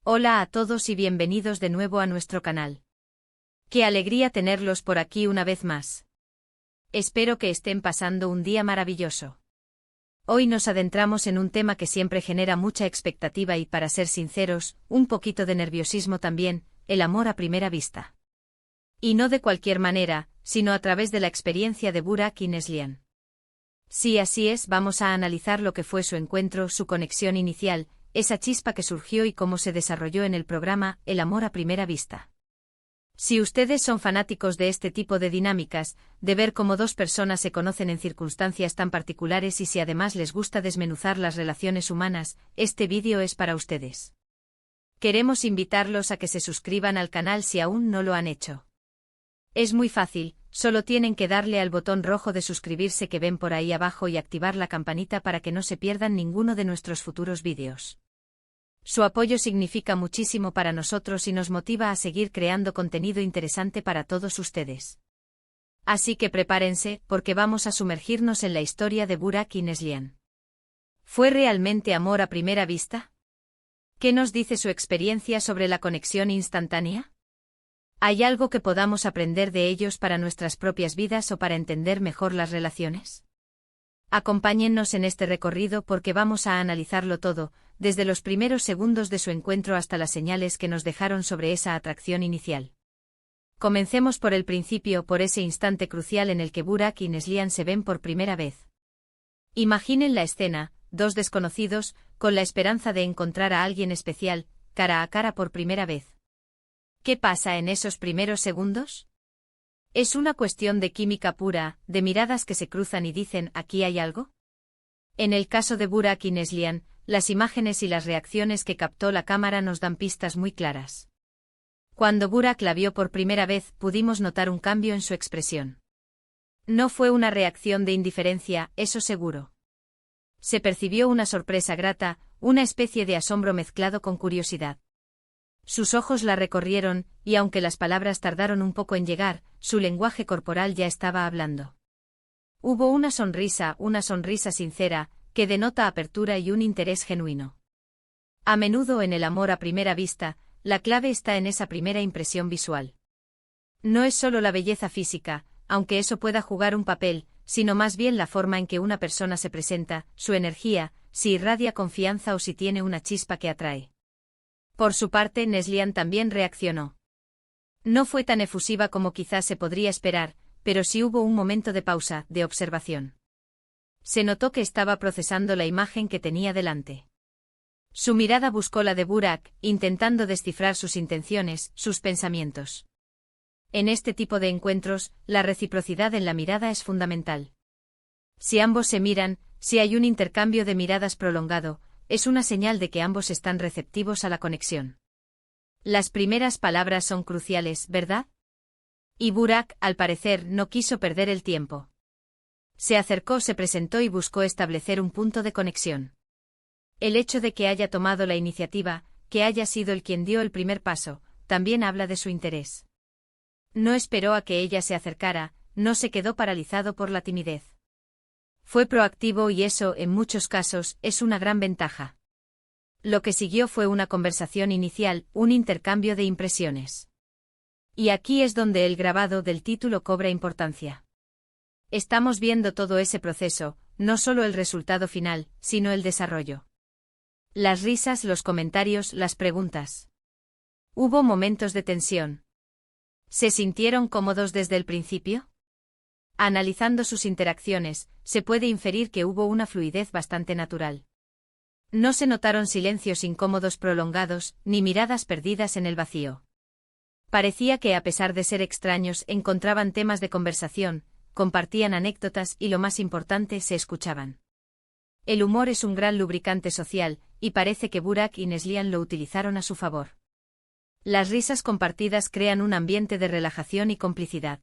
Hola a todos y bienvenidos de nuevo a nuestro canal. Qué alegría tenerlos por aquí una vez más. Espero que estén pasando un día maravilloso. Hoy nos adentramos en un tema que siempre genera mucha expectativa y, para ser sinceros, un poquito de nerviosismo también: el amor a primera vista. Y no de cualquier manera, sino a través de la experiencia de Burak y Neslihan. Sí, así es, vamos a analizar lo que fue su encuentro, su conexión inicial, esa chispa que surgió y cómo se desarrolló en el programa El amor a primera vista. Si ustedes son fanáticos de este tipo de dinámicas, de ver cómo dos personas se conocen en circunstancias tan particulares, y si además les gusta desmenuzar las relaciones humanas, este vídeo es para ustedes. Queremos invitarlos a que se suscriban al canal si aún no lo han hecho. Es muy fácil, solo tienen que darle al botón rojo de suscribirse que ven por ahí abajo y activar la campanita para que no se pierdan ninguno de nuestros futuros vídeos. Su apoyo significa muchísimo para nosotros y nos motiva a seguir creando contenido interesante para todos ustedes. Así que prepárense, porque vamos a sumergirnos en la historia de Burak y Neslihan. ¿Fue realmente amor a primera vista? ¿Qué nos dice su experiencia sobre la conexión instantánea? ¿Hay algo que podamos aprender de ellos para nuestras propias vidas o para entender mejor las relaciones? Acompáñennos en este recorrido porque vamos a analizarlo todo, desde los primeros segundos de su encuentro hasta las señales que nos dejaron sobre esa atracción inicial. Comencemos por el principio, por ese instante crucial en el que Burak y Neslihan se ven por primera vez. Imaginen la escena: dos desconocidos, con la esperanza de encontrar a alguien especial, cara a cara por primera vez. ¿Qué pasa en esos primeros segundos? ¿Es una cuestión de química pura, de miradas que se cruzan y dicen «aquí hay algo»? En el caso de Burak y Neslihan, las imágenes y las reacciones que captó la cámara nos dan pistas muy claras. Cuando Burak la vio por primera vez, pudimos notar un cambio en su expresión. No fue una reacción de indiferencia, eso seguro. Se percibió una sorpresa grata, una especie de asombro mezclado con curiosidad. Sus ojos la recorrieron, y aunque las palabras tardaron un poco en llegar, su lenguaje corporal ya estaba hablando. Hubo una sonrisa sincera, que denota apertura y un interés genuino. A menudo en el amor a primera vista, la clave está en esa primera impresión visual. No es solo la belleza física, aunque eso pueda jugar un papel, sino más bien la forma en que una persona se presenta, su energía, si irradia confianza o si tiene una chispa que atrae. Por su parte, Neslihan también reaccionó. No fue tan efusiva como quizás se podría esperar, pero sí hubo un momento de pausa, de observación. Se notó que estaba procesando la imagen que tenía delante. Su mirada buscó la de Burak, intentando descifrar sus intenciones, sus pensamientos. En este tipo de encuentros, la reciprocidad en la mirada es fundamental. Si ambos se miran, si hay un intercambio de miradas prolongado, es una señal de que ambos están receptivos a la conexión. Las primeras palabras son cruciales, ¿verdad? Y Burak, al parecer, no quiso perder el tiempo. Se acercó, se presentó y buscó establecer un punto de conexión. El hecho de que haya tomado la iniciativa, que haya sido el quien dio el primer paso, también habla de su interés. No esperó a que ella se acercara, no se quedó paralizado por la timidez. Fue proactivo y eso, en muchos casos, es una gran ventaja. Lo que siguió fue una conversación inicial, un intercambio de impresiones. Y aquí es donde el grabado del título cobra importancia. Estamos viendo todo ese proceso, no solo el resultado final, sino el desarrollo. Las risas, los comentarios, las preguntas. ¿Hubo momentos de tensión? ¿Se sintieron cómodos desde el principio? Analizando sus interacciones, se puede inferir que hubo una fluidez bastante natural. No se notaron silencios incómodos prolongados, ni miradas perdidas en el vacío. Parecía que, a pesar de ser extraños, encontraban temas de conversación, compartían anécdotas y, lo más importante, se escuchaban. El humor es un gran lubricante social, y parece que Burak y Neslihan lo utilizaron a su favor. Las risas compartidas crean un ambiente de relajación y complicidad.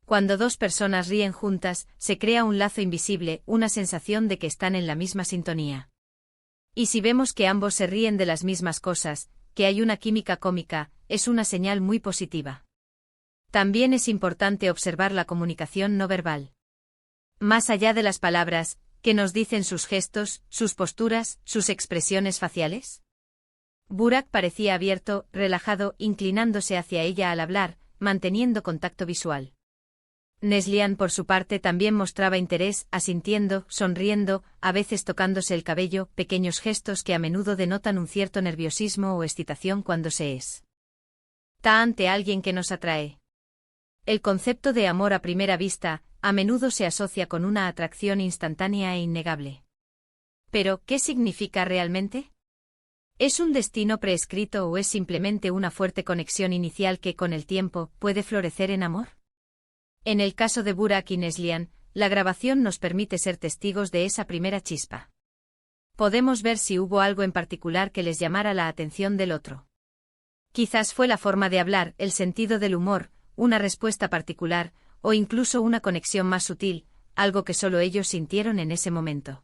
Cuando dos personas ríen juntas, se crea un lazo invisible, una sensación de que están en la misma sintonía. Y si vemos que ambos se ríen de las mismas cosas, que hay una química cómica, es una señal muy positiva. También es importante observar la comunicación no verbal. Más allá de las palabras, ¿qué nos dicen sus gestos, sus posturas, sus expresiones faciales? Burak parecía abierto, relajado, inclinándose hacia ella al hablar, manteniendo contacto visual. Neslihan, por su parte, también mostraba interés, asintiendo, sonriendo, a veces tocándose el cabello, pequeños gestos que a menudo denotan un cierto nerviosismo o excitación cuando se está ante alguien que nos atrae. El concepto de amor a primera vista, a menudo se asocia con una atracción instantánea e innegable. Pero, ¿qué significa realmente? ¿Es un destino prescrito o es simplemente una fuerte conexión inicial que, con el tiempo, puede florecer en amor? En el caso de Burak y Neslihan, la grabación nos permite ser testigos de esa primera chispa. Podemos ver si hubo algo en particular que les llamara la atención del otro. Quizás fue la forma de hablar, el sentido del humor, una respuesta particular, o incluso una conexión más sutil, algo que solo ellos sintieron en ese momento.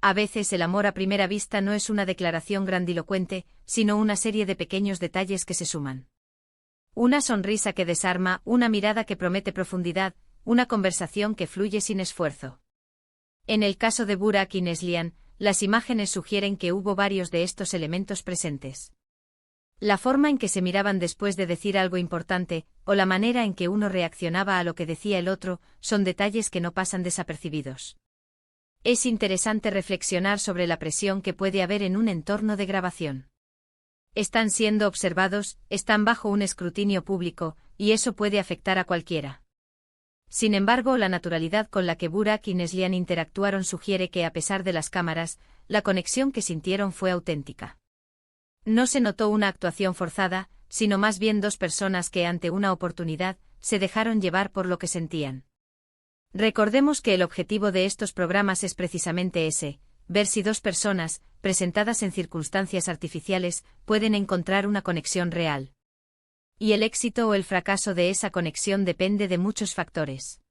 A veces el amor a primera vista no es una declaración grandilocuente, sino una serie de pequeños detalles que se suman. Una sonrisa que desarma, una mirada que promete profundidad, una conversación que fluye sin esfuerzo. En el caso de Burak y Neslihan, las imágenes sugieren que hubo varios de estos elementos presentes. La forma en que se miraban después de decir algo importante, o la manera en que uno reaccionaba a lo que decía el otro, son detalles que no pasan desapercibidos. Es interesante reflexionar sobre la presión que puede haber en un entorno de grabación. Están siendo observados, están bajo un escrutinio público, y eso puede afectar a cualquiera. Sin embargo, la naturalidad con la que Burak y Neslihan interactuaron sugiere que, a pesar de las cámaras, la conexión que sintieron fue auténtica. No se notó una actuación forzada, sino más bien dos personas que, ante una oportunidad, se dejaron llevar por lo que sentían. Recordemos que el objetivo de estos programas es precisamente ese, ver si dos personas, presentadas en circunstancias artificiales, pueden encontrar una conexión real. Y el éxito o el fracaso de esa conexión depende de muchos factores.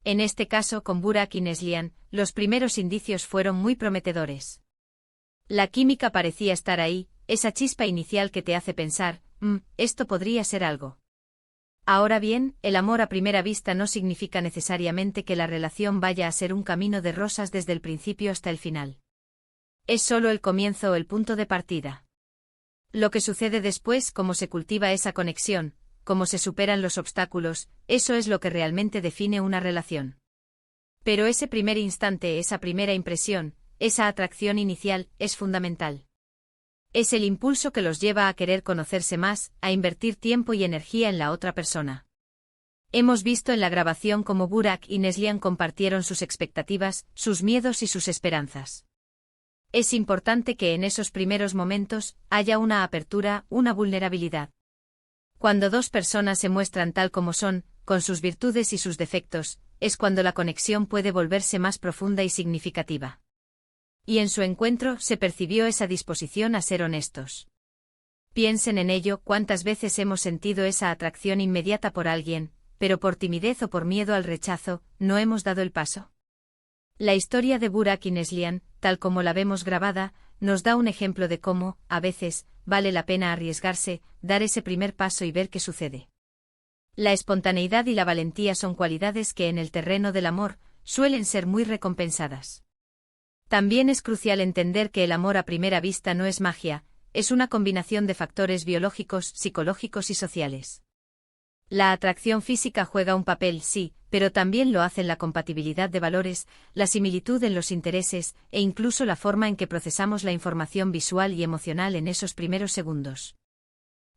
En este caso, con Burak y Neslihan, los primeros indicios fueron muy prometedores. La química parecía estar ahí, esa chispa inicial que te hace pensar, esto podría ser algo. Ahora bien, el amor a primera vista no significa necesariamente que la relación vaya a ser un camino de rosas desde el principio hasta el final. Es solo el comienzo o el punto de partida. Lo que sucede después, cómo se cultiva esa conexión, cómo se superan los obstáculos, eso es lo que realmente define una relación. Pero ese primer instante, esa primera impresión, esa atracción inicial, es fundamental. Es el impulso que los lleva a querer conocerse más, a invertir tiempo y energía en la otra persona. Hemos visto en la grabación cómo Burak y Neslihan compartieron sus expectativas, sus miedos y sus esperanzas. Es importante que en esos primeros momentos haya una apertura, una vulnerabilidad. Cuando dos personas se muestran tal como son, con sus virtudes y sus defectos, es cuando la conexión puede volverse más profunda y significativa. Y en su encuentro se percibió esa disposición a ser honestos. Piensen en ello, cuántas veces hemos sentido esa atracción inmediata por alguien, pero por timidez o por miedo al rechazo, no hemos dado el paso. La historia de Burak y Neslihan, tal como la vemos grabada, nos da un ejemplo de cómo, a veces, vale la pena arriesgarse, dar ese primer paso y ver qué sucede. La espontaneidad y la valentía son cualidades que en el terreno del amor suelen ser muy recompensadas. También es crucial entender que el amor a primera vista no es magia, es una combinación de factores biológicos, psicológicos y sociales. La atracción física juega un papel, sí, pero también lo hacen la compatibilidad de valores, la similitud en los intereses, e incluso la forma en que procesamos la información visual y emocional en esos primeros segundos.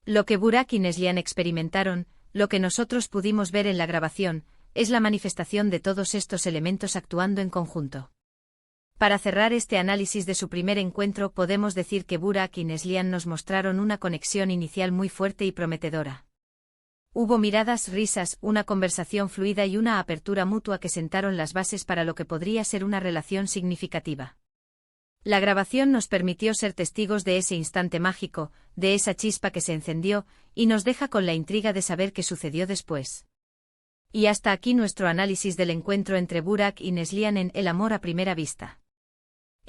Lo que Burak y Neslihan experimentaron, lo que nosotros pudimos ver en la grabación, es la manifestación de todos estos elementos actuando en conjunto. Para cerrar este análisis de su primer encuentro, podemos decir que Burak y Neslihan nos mostraron una conexión inicial muy fuerte y prometedora. Hubo miradas, risas, una conversación fluida y una apertura mutua que sentaron las bases para lo que podría ser una relación significativa. La grabación nos permitió ser testigos de ese instante mágico, de esa chispa que se encendió, y nos deja con la intriga de saber qué sucedió después. Y hasta aquí nuestro análisis del encuentro entre Burak y Neslihan en El amor a primera vista.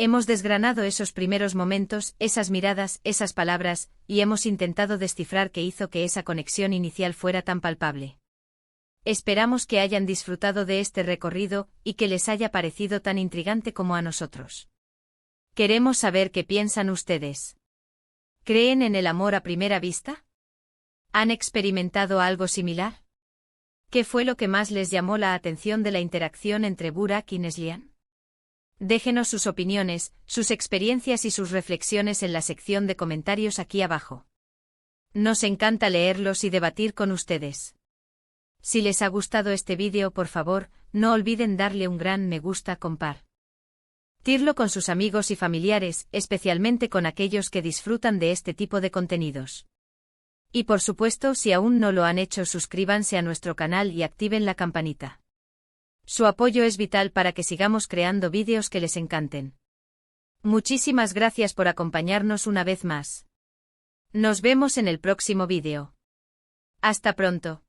Hemos desgranado esos primeros momentos, esas miradas, esas palabras, y hemos intentado descifrar qué hizo que esa conexión inicial fuera tan palpable. Esperamos que hayan disfrutado de este recorrido y que les haya parecido tan intrigante como a nosotros. Queremos saber qué piensan ustedes. ¿Creen en el amor a primera vista? ¿Han experimentado algo similar? ¿Qué fue lo que más les llamó la atención de la interacción entre Burak y Neslihan? Déjenos sus opiniones, sus experiencias y sus reflexiones en la sección de comentarios aquí abajo. Nos encanta leerlos y debatir con ustedes. Si les ha gustado este vídeo, por favor, no olviden darle un gran me gusta, compartirlo con sus amigos y familiares, especialmente con aquellos que disfrutan de este tipo de contenidos. Y por supuesto, si aún no lo han hecho, suscríbanse a nuestro canal y activen la campanita. Su apoyo es vital para que sigamos creando vídeos que les encanten. Muchísimas gracias por acompañarnos una vez más. Nos vemos en el próximo vídeo. Hasta pronto.